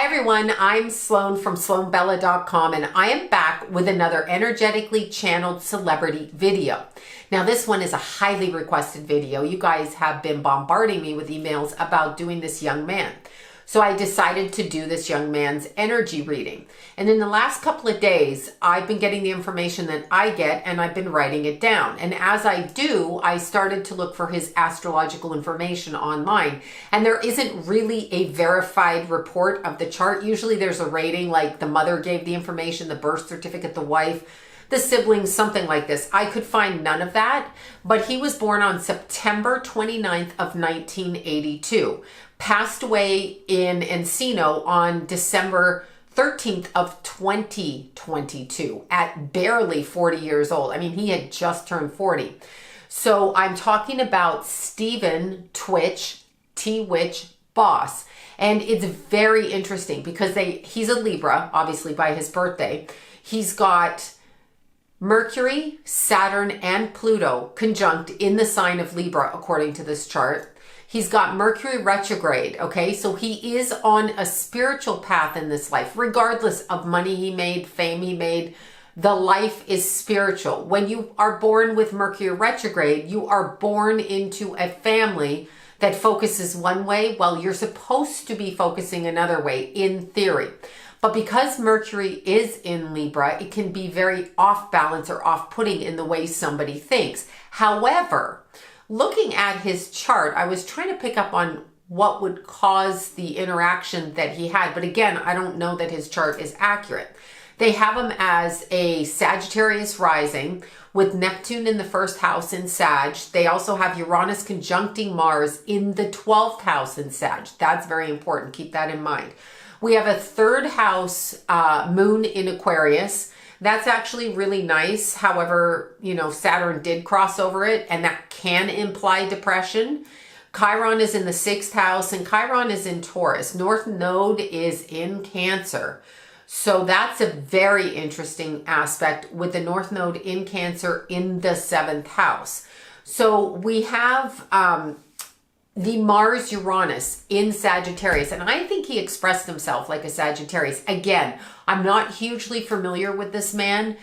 Hi everyone, I'm Sloan from SloanBella.com and I am back with another energetically channeled celebrity video. Now this one is a highly requested video. You guys have been bombarding me with emails about doing this young man. So I decided to do this young man's energy reading. And in the last couple of days, I've been getting the information that I get and I've been writing it down. And as I do, I started to look for his astrological information online. And there isn't really a verified report of the chart. Usually there's a rating, like the mother gave the information, the birth certificate, the wife, the siblings, something like this. I could find none of that, but he was born on September 29th of 1982. Passed away in Encino on December 13th of 2022 at barely 40 years old. I mean, he had just turned 40. So I'm talking about Stephen tWitch Boss. And it's very interesting because he's a Libra, obviously by his birthday. He's got Mercury, Saturn, and Pluto conjunct in the sign of Libra, according to this chart. He's got Mercury retrograde, okay? So he is on a spiritual path in this life, regardless of money he made, fame he made. The life is spiritual. When you are born with Mercury retrograde, you are born into a family that focuses one way while you're supposed to be focusing another way, in theory. But because Mercury is in Libra, it can be very off balance or off-putting in the way somebody thinks. However, looking at his chart, I was trying to pick up on what would cause the interaction that he had. But again, I don't know that his chart is accurate. They have him as a Sagittarius rising with Neptune in the first house in Sag. They also have Uranus conjuncting Mars in the 12th house in Sag. That's very important. Keep that in mind. We have a third house moon in Aquarius. That's actually really nice. However, you know, Saturn did cross over it and that can imply depression. Chiron is in the 6th house and Chiron is in Taurus. North Node is in Cancer. So that's a very interesting aspect with the North Node in Cancer in the 7th house. So we have the Mars Uranus in Sagittarius, and I think he expressed himself like a Sagittarius. Again, I'm not hugely familiar with this man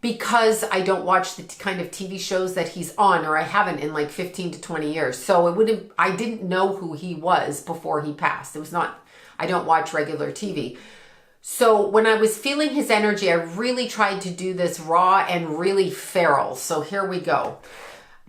because I don't watch the kind of TV shows that he's on, or I haven't in like 15 to 20 years. So I didn't know who he was before he passed. I don't watch regular TV. So when I was feeling his energy, I really tried to do this raw and really feral. So here we go.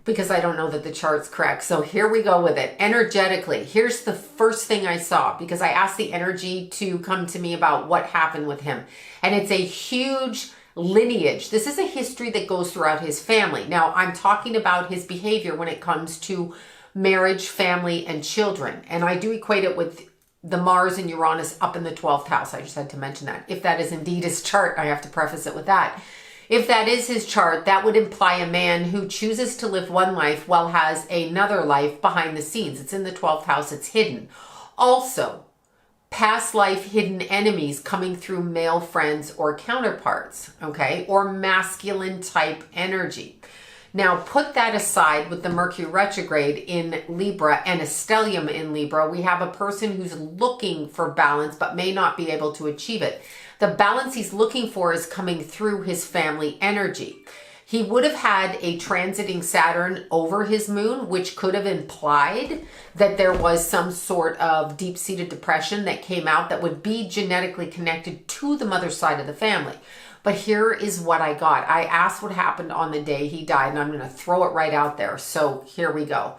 Because I don't know that the chart's correct. So here we go with it. Energetically, here's the first thing I saw because I asked the energy to come to me about what happened with him. And it's a huge lineage. This is a history that goes throughout his family. Now, I'm talking about his behavior when it comes to marriage, family, and children. And I do equate it with the Mars and Uranus up in the 12th house. I just had to mention that. If that is indeed his chart, I have to preface it with that. If that is his chart, that would imply a man who chooses to live one life while has another life behind the scenes. It's in the 12th house, it's hidden. Also, past life hidden enemies coming through male friends or counterparts, okay? Or masculine type energy. Now, put that aside with the Mercury retrograde in Libra and a stellium in Libra. We have a person who's looking for balance but may not be able to achieve it. The balance he's looking for is coming through his family energy. He would have had a transiting Saturn over his moon, which could have implied that there was some sort of deep-seated depression that came out that would be genetically connected to the mother's side of the family. But here is what I got. I asked what happened on the day he died, and I'm going to throw it right out there. So here we go.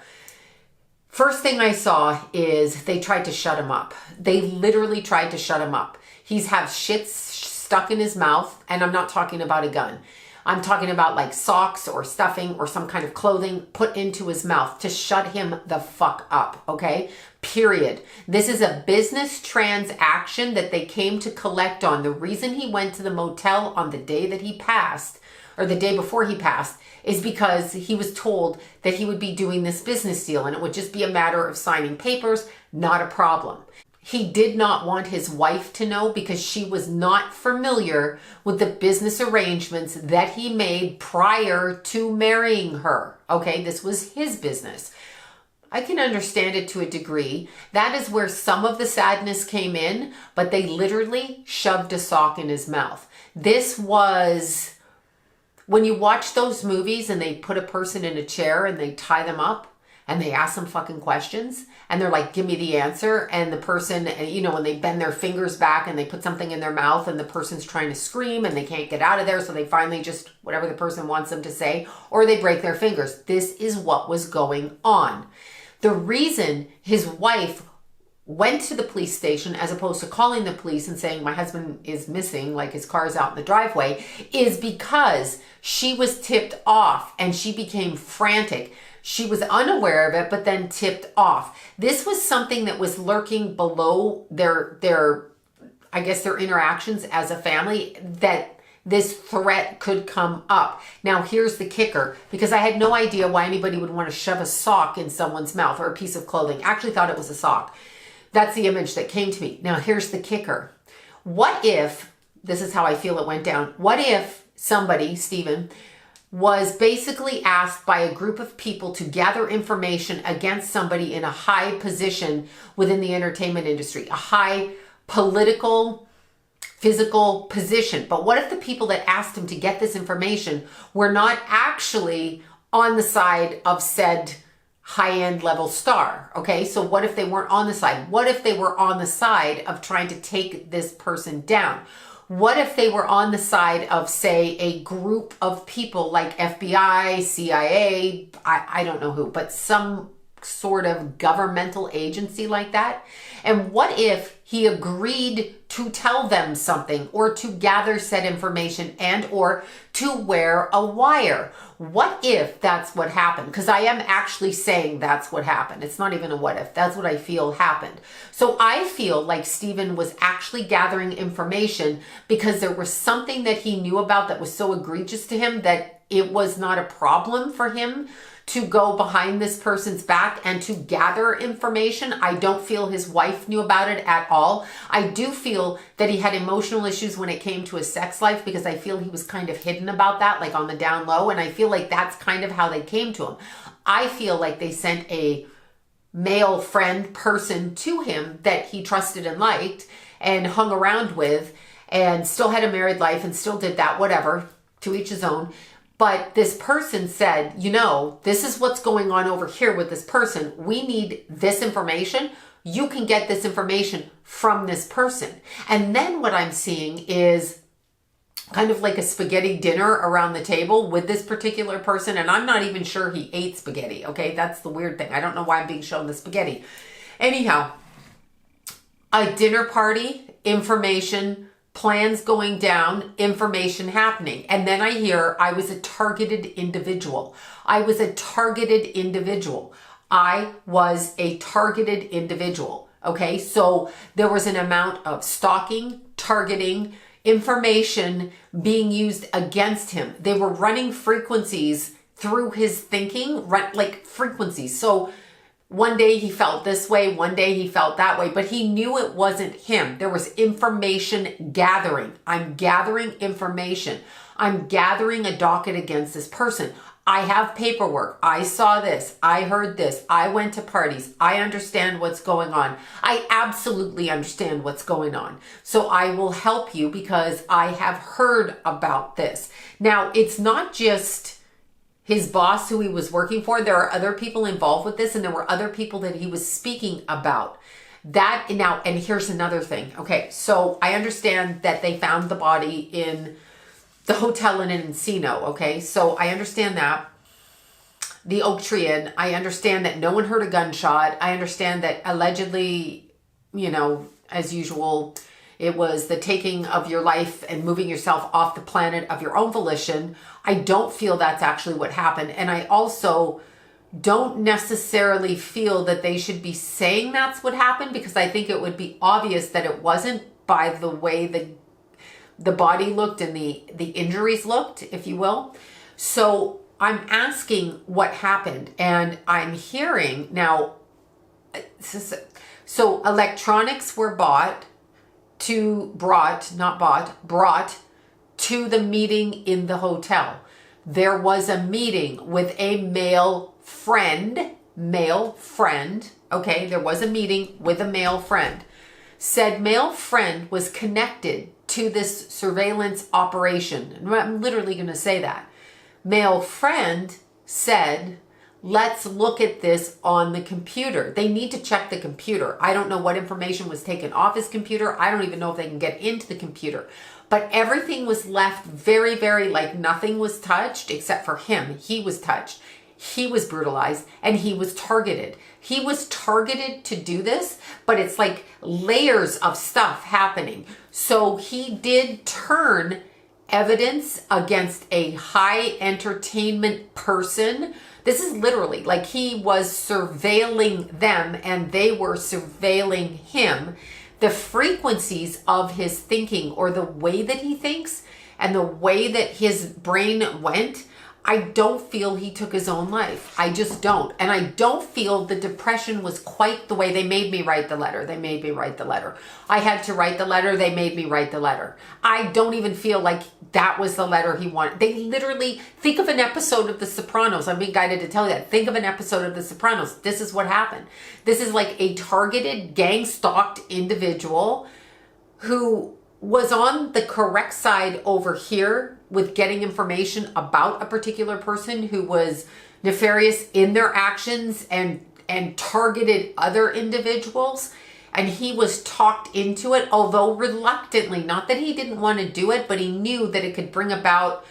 First thing I saw is they tried to shut him up. They literally tried to shut him up. He's have shit stuck in his mouth, and I'm not talking about a gun. I'm talking about like socks or stuffing or some kind of clothing put into his mouth to shut him the fuck up, okay? Period. This is a business transaction that they came to collect on. The reason he went to the motel on the day that he passed, or the day before he passed, is because he was told that he would be doing this business deal and it would just be a matter of signing papers, not a problem. He did not want his wife to know because she was not familiar with the business arrangements that he made prior to marrying her. Okay, this was his business. I can understand it to a degree. That is where some of the sadness came in, but they literally shoved a sock in his mouth. This was, when you watch those movies and they put a person in a chair and they tie them up and they ask them fucking questions and they're like, give me the answer. And the person, you know, when they bend their fingers back and they put something in their mouth and the person's trying to scream and they can't get out of there. So they finally just, whatever the person wants them to say, or they break their fingers. This is what was going on. The reason his wife went to the police station as opposed to calling the police and saying my husband is missing, like his car's out in the driveway, is because she was tipped off and she became frantic. She was unaware of it, but then tipped off. This was something that was lurking below their I guess their interactions as a family, that this threat could come up. Now, here's the kicker, because I had no idea why anybody would want to shove a sock in someone's mouth or a piece of clothing. I actually thought it was a sock. That's the image that came to me. Now, here's the kicker. What if, this is how I feel it went down, what if somebody, Stephen, was basically asked by a group of people to gather information against somebody in a high position within the entertainment industry, a high political, physical position. But what if the people that asked him to get this information were not actually on the side of said high-end level star? Okay, so what if they weren't on the side? What if they were on the side of trying to take this person down? What if they were on the side of, say, a group of people like FBI, CIA, I don't know who, but some sort of governmental agency like that? And what if he agreed to tell them something or to gather said information and or to wear a wire? What if that's what happened? Because I am actually saying that's what happened. It's not even a what if. That's what I feel happened. So I feel like Stephen was actually gathering information because there was something that he knew about that was so egregious to him that it was not a problem for him to go behind this person's back and to gather information. I don't feel his wife knew about it at all. I do feel that he had emotional issues when it came to his sex life, because I feel he was kind of hidden about that, like on the down low. And I feel like that's kind of how they came to him. I feel like they sent a male friend person to him that he trusted and liked and hung around with and still had a married life and still did that, whatever, to each his own. But this person said, you know, this is what's going on over here with this person. We need this information. You can get this information from this person. And then what I'm seeing is kind of like a spaghetti dinner around the table with this particular person. And I'm not even sure he ate spaghetti. Okay, that's the weird thing. I don't know why I'm being shown the spaghetti. Anyhow, a dinner party, information, plans going down, information happening. And then I hear I was a targeted individual. I was a targeted individual. I was a targeted individual. Okay, so there was an amount of stalking, targeting, information being used against him. They were running frequencies through his thinking, like frequencies. So one day he felt this way, one day he felt that way, but he knew it wasn't him. There was information gathering. I'm gathering information. I'm gathering a docket against this person. I have paperwork. I saw this. I heard this. I went to parties. I understand what's going on. I absolutely understand what's going on. So I will help you because I have heard about this. Now, it's not just his boss who he was working for. There are other people involved with this, and there were other people that he was speaking about. That now, and here's another thing. Okay, so I understand that they found the body in the hotel in Encino. Okay, so I understand that. The Oak Tree Inn. I understand that no one heard a gunshot. I understand that allegedly, you know, as usual, it was the taking of your life and moving yourself off the planet of your own volition. I don't feel that's actually what happened. And I also don't necessarily feel that they should be saying that's what happened, because I think it would be obvious that it wasn't by the way the body looked and the injuries looked, if you will. So I'm asking what happened, and I'm hearing now, so electronics were brought to the meeting in the hotel. There was a meeting with a male friend, male friend, okay, there was a meeting with a male friend. Said male friend was connected to this surveillance operation. And I'm literally going to say that. Male friend said, let's look at this on the computer. They need to check the computer. I don't know what information was taken off his computer. I don't even know if they can get into the computer. But everything was left very, very like nothing was touched except for him. He was touched. He was brutalized and he was targeted. He was targeted to do this, but it's like layers of stuff happening. So he did turn evidence against a high entertainment person. This is literally like he was surveilling them and they were surveilling him. The frequencies of his thinking or the way that he thinks and the way that his brain went, I don't feel he took his own life. I just don't. And I don't feel the depression was quite the way they made me write the letter. They made me write the letter. I had to write the letter. They made me write the letter. I don't even feel like that was the letter he wanted. They literally, think of an episode of The Sopranos. I'm being guided to tell you that. Think of an episode of The Sopranos. This is what happened. This is like a targeted, gang-stalked individual who was on the correct side over here with getting information about a particular person who was nefarious in their actions and targeted other individuals. And he was talked into it, although reluctantly. Not that he didn't want to do it, but he knew that it could bring about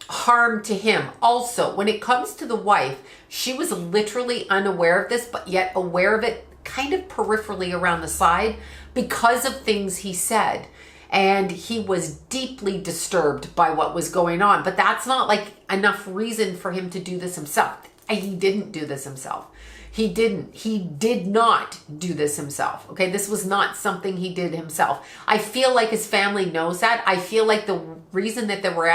harm to him. Also, when it comes to the wife, she was literally unaware of this, but yet aware of it kind of peripherally around the side because of things he said. And he was deeply disturbed by what was going on. But that's not like enough reason for him to do this himself. He didn't do this himself. He did not do this himself. Okay, this was not something he did himself. I feel like his family knows that. I feel like the reason that they were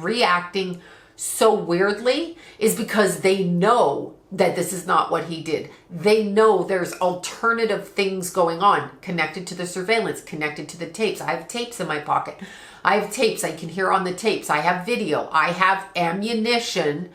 reacting so weirdly is because they know that this is not what he did. They know there's alternative things going on connected to the surveillance, connected to the tapes. I have tapes in my pocket. I have tapes I can hear on the tapes. I have video. I have ammunition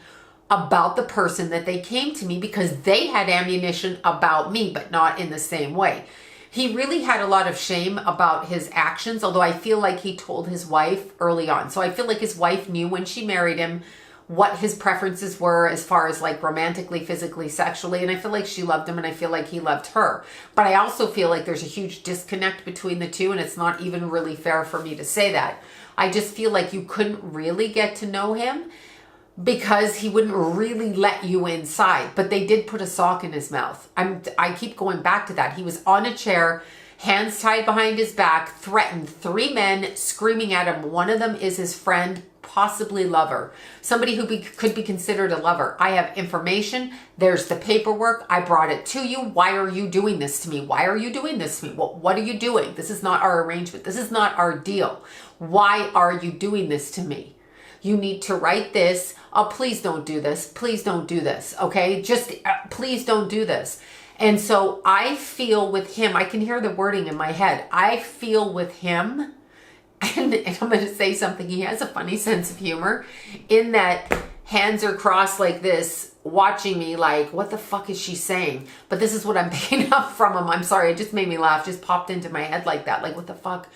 about the person that they came to me because they had ammunition about me, but not in the same way. He really had a lot of shame about his actions, although I feel like he told his wife early on. So I feel like his wife knew when she married him what his preferences were as far as like romantically, physically, sexually. And I feel like she loved him and I feel like he loved her. But I also feel like there's a huge disconnect between the two and it's not even really fair for me to say that. I just feel like you couldn't really get to know him because he wouldn't really let you inside. But they did put a sock in his mouth. I keep going back to that. He was on a chair, hands tied behind his back, threatened 3 men screaming at him. One of them is his friend, possibly lover, somebody who could be considered a lover. I have information. There's the paperwork. I brought it to you. Why are you doing this to me? Why are you doing this to me? What are you doing? This is not our arrangement. This is not our deal. Why are you doing this to me? You need to write this. Oh, please don't do this. Please don't do this. Okay. Just please don't do this. And so I feel with him, I can hear the wording in my head. I feel with him. And I'm going to say something. He has a funny sense of humor in that hands are crossed like this, watching me like, what the fuck is she saying? But this is what I'm picking up from him. I'm sorry. It just made me laugh. Just popped into my head like that. Like, what the fuck?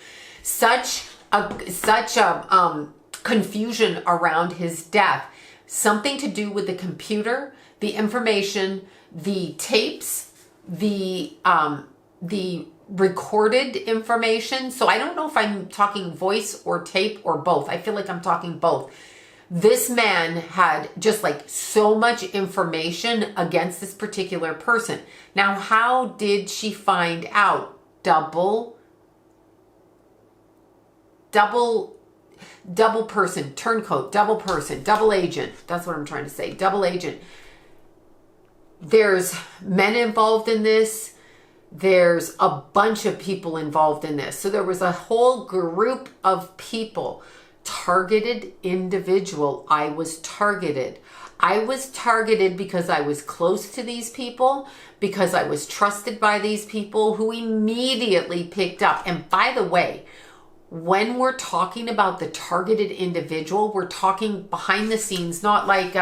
Such a confusion around his death. Something to do with the computer, the information, the tapes, the recorded information. So I don't know if I'm talking voice or tape or both. I feel like I'm talking both. This man had just like so much information against this particular person. Now, how did she find out? Double person, turncoat, double person, double agent. That's what I'm trying to say. Double agent. There's men involved in this. There's a bunch of people involved in this. So there was a whole group of people. Targeted individual. I was targeted. I was targeted because I was close to these people, because I was trusted by these people who immediately picked up. And by the way, when we're talking about the targeted individual, we're talking behind the scenes, not like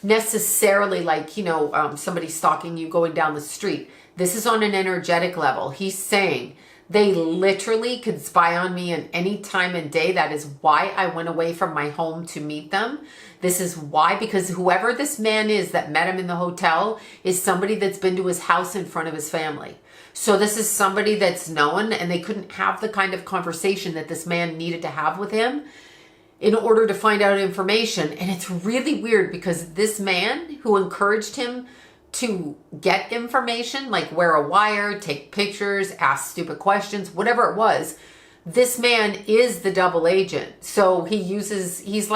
necessarily like, you know, somebody stalking you going down the street. This is on an energetic level. He's saying they literally could spy on me at any time and day. That is why I went away from my home to meet them. This is why, because whoever this man is that met him in the hotel is somebody that's been to his house in front of his family. So this is somebody that's known, and they couldn't have the kind of conversation that this man needed to have with him in order to find out information. And it's really weird because this man who encouraged him to get information, like wear a wire, take pictures, ask stupid questions, whatever it was, this man is the double agent. So he uses his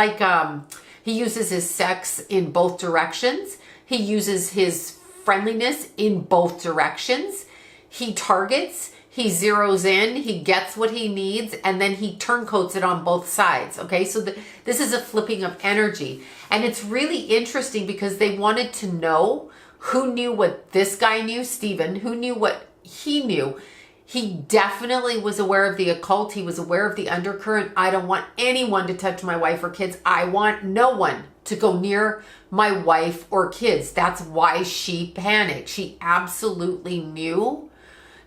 sex in both directions. He uses his friendliness in both directions. He targets, he zeroes in, he gets what he needs, and then he turncoats it on both sides. Okay, so this is a flipping of energy. And it's really interesting because they wanted to know who knew what this guy knew, Steven, who knew what he knew. He definitely was aware of the occult. He was aware of the undercurrent. I don't want anyone to touch my wife or kids. I want no one to go near my wife or kids. That's why she panicked. She absolutely knew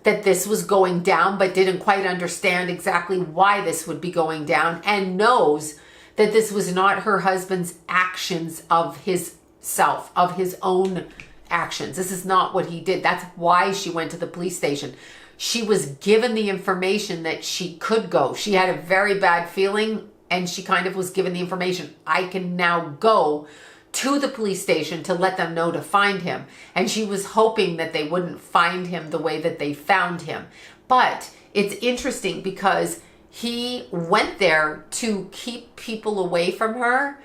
that this was going down, but didn't quite understand exactly why this would be going down, and knows that this was not her husband's actions of his self, of his own actions. This is not what he did. That's why she went to the police station. She was given the information that she could go. She had a very bad feeling, and she kind of was given the information. I can now go to the police station to let them know to find him. And she was hoping that they wouldn't find him the way that they found him. But it's interesting because he went there to keep people away from her.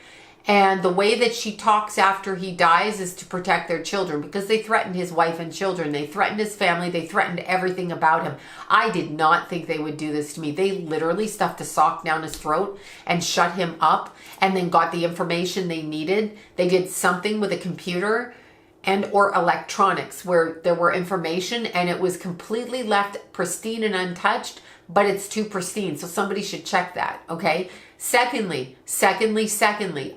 And the way that she talks after he dies is to protect their children, because they threatened his wife and children. They threatened his family. They threatened everything about him. I did not think they would do this to me. They literally stuffed a sock down his throat and shut him up, and then got the information they needed. They did something with a computer and or electronics where there were information, and it was completely left pristine and untouched, but it's too pristine. So somebody should check that, okay? Secondly,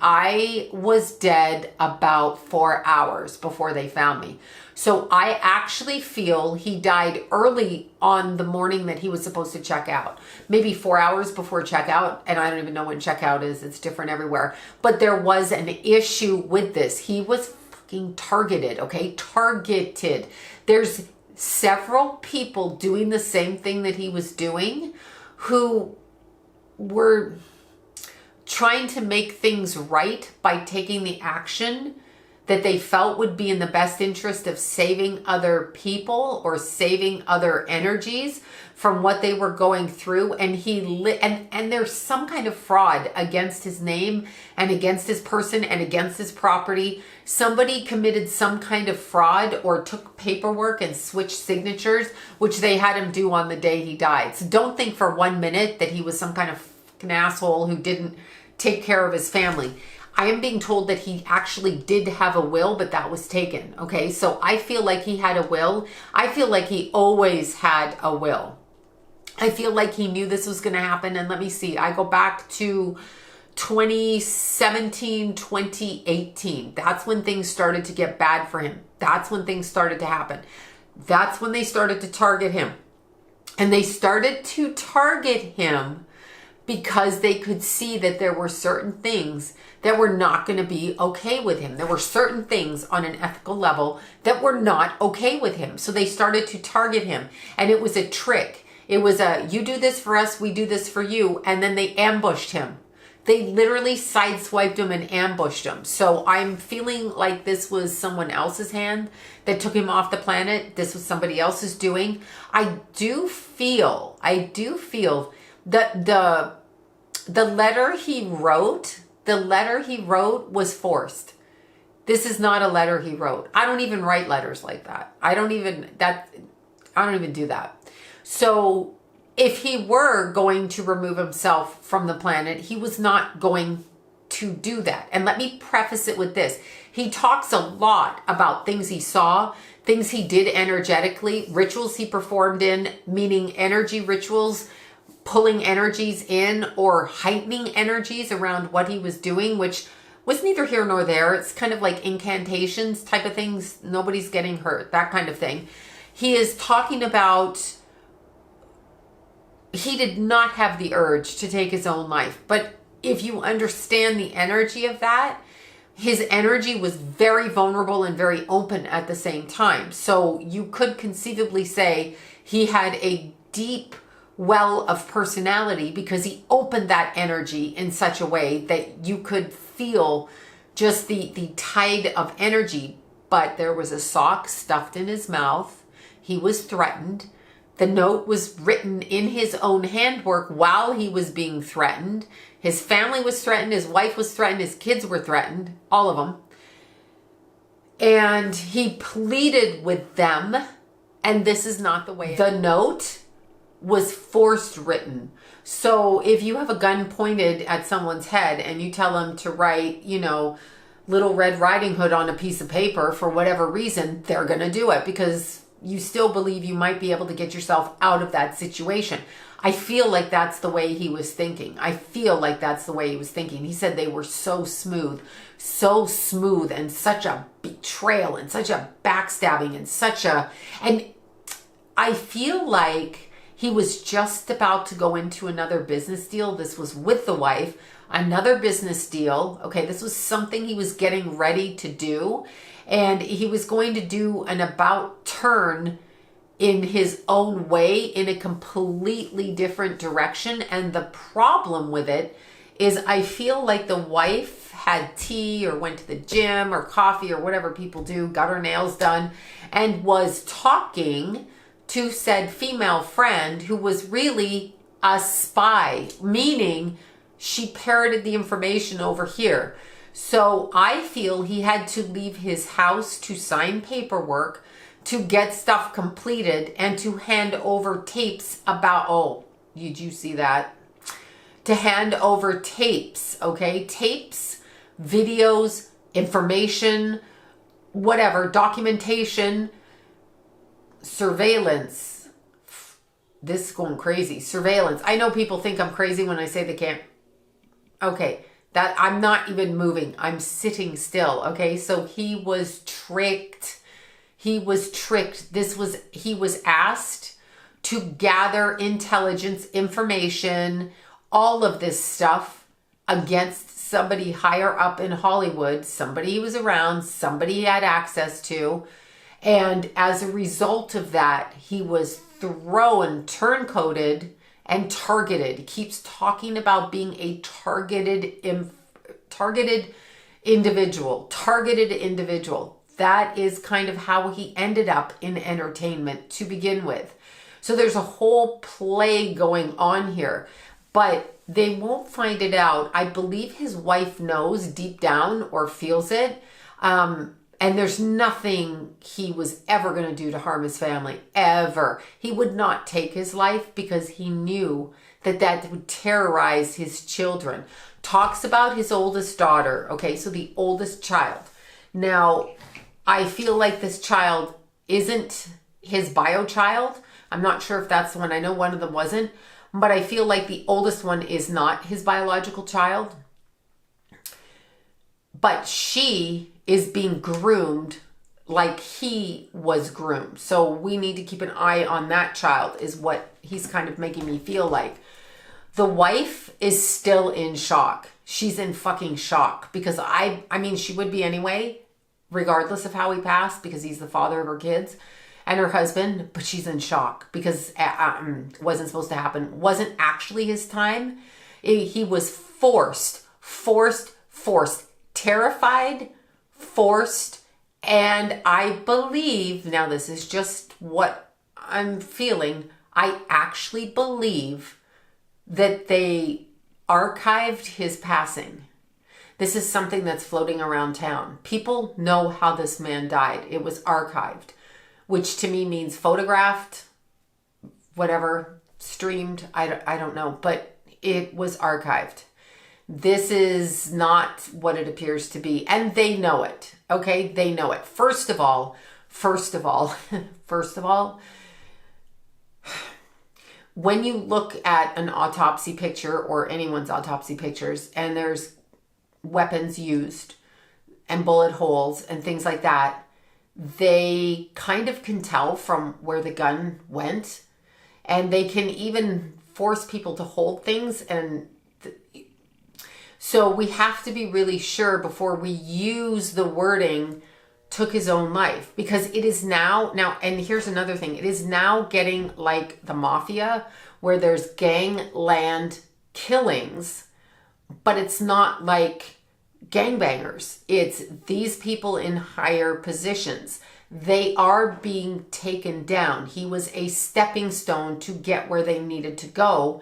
I was dead about 4 hours before they found me. So I actually feel he died early on the morning that he was supposed to check out. Maybe 4 hours before checkout, and I don't even know when checkout is. It's different everywhere. But there was an issue with this. He was fucking targeted, okay? Targeted. There's several people doing the same thing that he was doing who were trying to make things right by taking the action that they felt would be in the best interest of saving other people or saving other energies from what they were going through. And and there's some kind of fraud against his name and against his person and against his property. Somebody committed some kind of fraud or took paperwork and switched signatures, which they had him do on the day he died. So don't think for 1 minute that he was some kind of fucking asshole who didn't take care of his family. I am being told that he actually did have a will, but that was taken. Okay, so I feel like he had a will. I feel like he always had a will. I feel like he knew this was going to happen. And let me see, I go back to 2017, 2018. That's when things started to get bad for him. That's when things started to happen. That's when they started to target him. And they started to target him because they could see that there were certain things that were not going to be okay with him. There were certain things on an ethical level that were not okay with him. So they started to target him. And it was a trick. It was a, you do this for us, we do this for you. And then they ambushed him. They literally sideswiped him and ambushed him. So I'm feeling like this was someone else's hand that took him off the planet. This was somebody else's doing. I do feel that the letter he wrote was forced. This is not a letter he wrote. I don't even write letters like that. I don't even do that. So if he were going to remove himself from the planet, he was not going to do that. And let me preface it with this. He talks a lot about things he saw, things he did energetically, rituals he performed in, meaning energy rituals, pulling energies in or heightening energies around what he was doing, which was neither here nor there. It's kind of like incantations type of things. Nobody's getting hurt, that kind of thing. He is talking about he did not have the urge to take his own life. But if you understand the energy of that, his energy was very vulnerable and very open at the same time. So you could conceivably say he had a deep well of personality because he opened that energy in such a way that you could feel just the tide of energy. But there was a sock stuffed in his mouth. He was threatened. The note was written in his own handwork while he was being threatened. His family was threatened. His wife was threatened. His kids were threatened. All of them. And he pleaded with them. And this is not the way. The note was forced written. So if you have a gun pointed at someone's head and you tell them to write, you know, Little Red Riding Hood on a piece of paper for whatever reason, they're going to do it because you still believe you might be able to get yourself out of that situation. I feel like that's the way he was thinking. I feel like that's the way he was thinking. He said they were so smooth, and such a betrayal and such a backstabbing and I feel like he was just about to go into another business deal. This was with the wife, another business deal. Okay, this was something he was getting ready to do. And he was going to do an about turn in his own way in a completely different direction. And the problem with it is I feel like the wife had tea or went to the gym or coffee or whatever people do, got her nails done, and was talking to said female friend who was really a spy, meaning she parroted the information over here. So I feel he had to leave his house to sign paperwork, to get stuff completed, and to hand over tapes about, oh, did you see that? To hand over tapes, okay? Tapes, videos, information, whatever, documentation, surveillance. This is going crazy. Surveillance. I know people think I'm crazy when I say they can't. Okay. That I'm not even moving. I'm sitting still. Okay. So he was tricked. He was tricked. He was asked to gather intelligence, information, all of this stuff against somebody higher up in Hollywood, somebody he was around, somebody he had access to. And as a result of that, he was thrown, turncoated, and targeted. He keeps talking about being a targeted individual. That is kind of how he ended up in entertainment to begin with. So there's a whole play going on here, but they won't find it out. I believe his wife knows deep down or feels it. And there's nothing he was ever going to do to harm his family, ever. He would not take his life because he knew that would terrorize his children. Talks about his oldest daughter, okay, so the oldest child. Now, I feel like this child isn't his bio child. I'm not sure if that's the one. I know one of them wasn't, but I feel like the oldest one is not his biological child. But she is being groomed like he was groomed. So we need to keep an eye on that child is what he's kind of making me feel like. The wife is still in shock. She's in fucking shock because I mean, she would be anyway, regardless of how he passed, because he's the father of her kids and her husband, but she's in shock because wasn't supposed to happen. Wasn't actually his time. He was forced, terrified, forced, and I believe, now this is just what I'm feeling, I actually believe that they archived his passing. This is something that's floating around town. People know how this man died. It was archived, which to me means photographed, whatever, streamed, I don't know, but it was archived. This is not what it appears to be. And they know it. Okay. They know it. First of all, when you look at an autopsy picture or anyone's autopsy pictures and there's weapons used and bullet holes and things like that, they kind of can tell from where the gun went, and they can even force people to hold things. And so we have to be really sure before we use the wording took his own life, because it is now, and here's another thing, it is now getting like the mafia, where there's gangland killings, but it's not like gangbangers. It's these people in higher positions. They are being taken down. He was a stepping stone to get where they needed to go.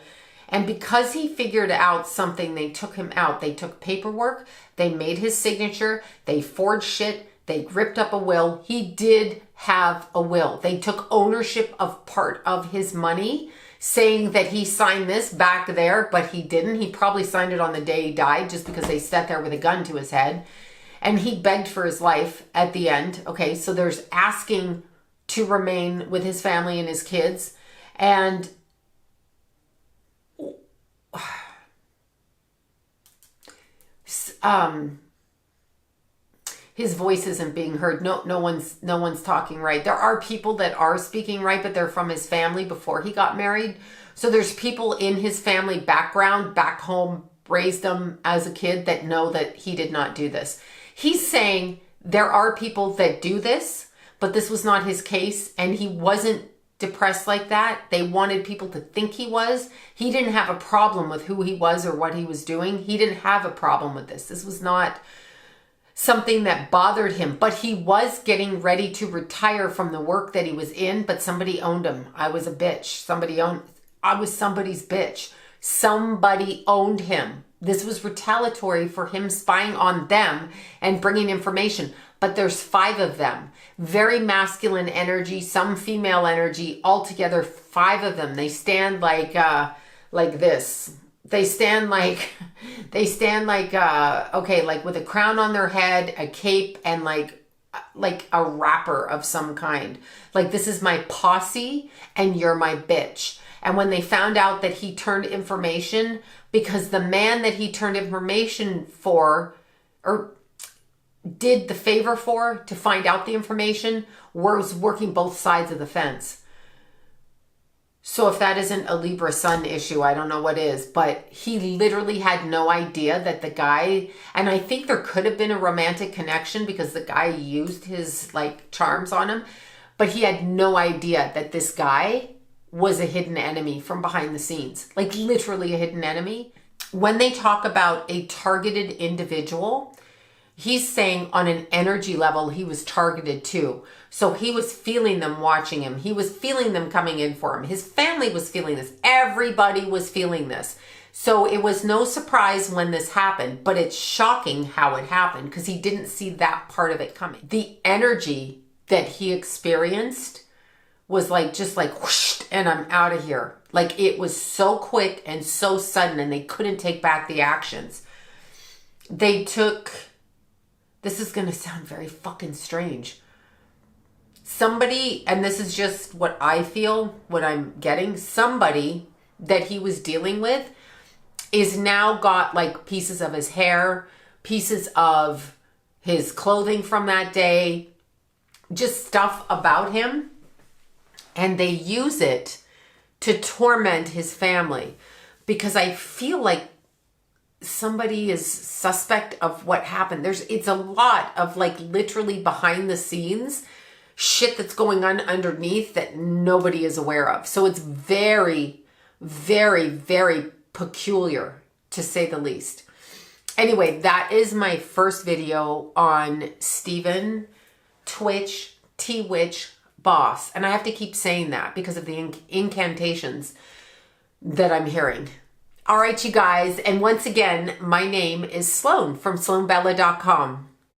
And because he figured out something, they took him out. They took paperwork, they made his signature, they forged shit, they ripped up a will. He did have a will. They took ownership of part of his money, saying that he signed this back there, but he didn't. He probably signed it on the day he died, just because they sat there with a gun to his head. And he begged for his life at the end. Okay, so there's asking to remain with his family and his kids. And his voice isn't being heard. No one's talking right. There are people that are speaking right, but they're from his family before he got married. So there's people in his family background, back home, raised him as a kid, that know that he did not do this. He's saying there are people that do this, but this was not his case, and he wasn't depressed like that. They wanted people to think he was. He didn't have a problem with who he was or what he was doing. He didn't have a problem with this. This was not something that bothered him, but he was getting ready to retire from the work that he was in, but somebody owned him. I was a bitch. I was somebody's bitch. Somebody owned him. This was retaliatory for him spying on them and bringing information. But there's 5 of them. Very masculine energy, some female energy, altogether 5 of them. They stand like this. They stand like, okay, like with a crown on their head, a cape, and like a rapper of some kind. Like, this is my posse and you're my bitch. And when they found out that he turned information, because the man that he turned information for, or did the favor for to find out the information, was working both sides of the fence. So if that isn't a Libra sun issue, I don't know what is. But he literally had no idea that the guy, and I think there could have been a romantic connection because the guy used his like charms on him, but he had no idea that this guy was a hidden enemy from behind the scenes, like literally a hidden enemy. When they talk about a targeted individual, he's saying on an energy level, he was targeted too. So he was feeling them watching him. He was feeling them coming in for him. His family was feeling this. Everybody was feeling this. So it was no surprise when this happened, but it's shocking how it happened because he didn't see that part of it coming. The energy that he experienced was like, just like whoosh, and I'm out of here. Like, it was so quick and so sudden, and they couldn't take back the actions. They took, this is going to sound very fucking strange. Somebody, and this is just what I feel, what I'm getting, somebody that he was dealing with is now got like pieces of his hair, pieces of his clothing from that day, just stuff about him. And they use it to torment his family, because I feel like somebody is suspect of what happened. It's a lot of like literally behind the scenes shit that's going on underneath that nobody is aware of. So it's very, very, very peculiar, to say the least. Anyway, that is my first video on Stephen Twitch, tWitch boss. And I have to keep saying that because of the incantations that I'm hearing. All right, you guys. And once again, my name is Sloan from SloanBella.com.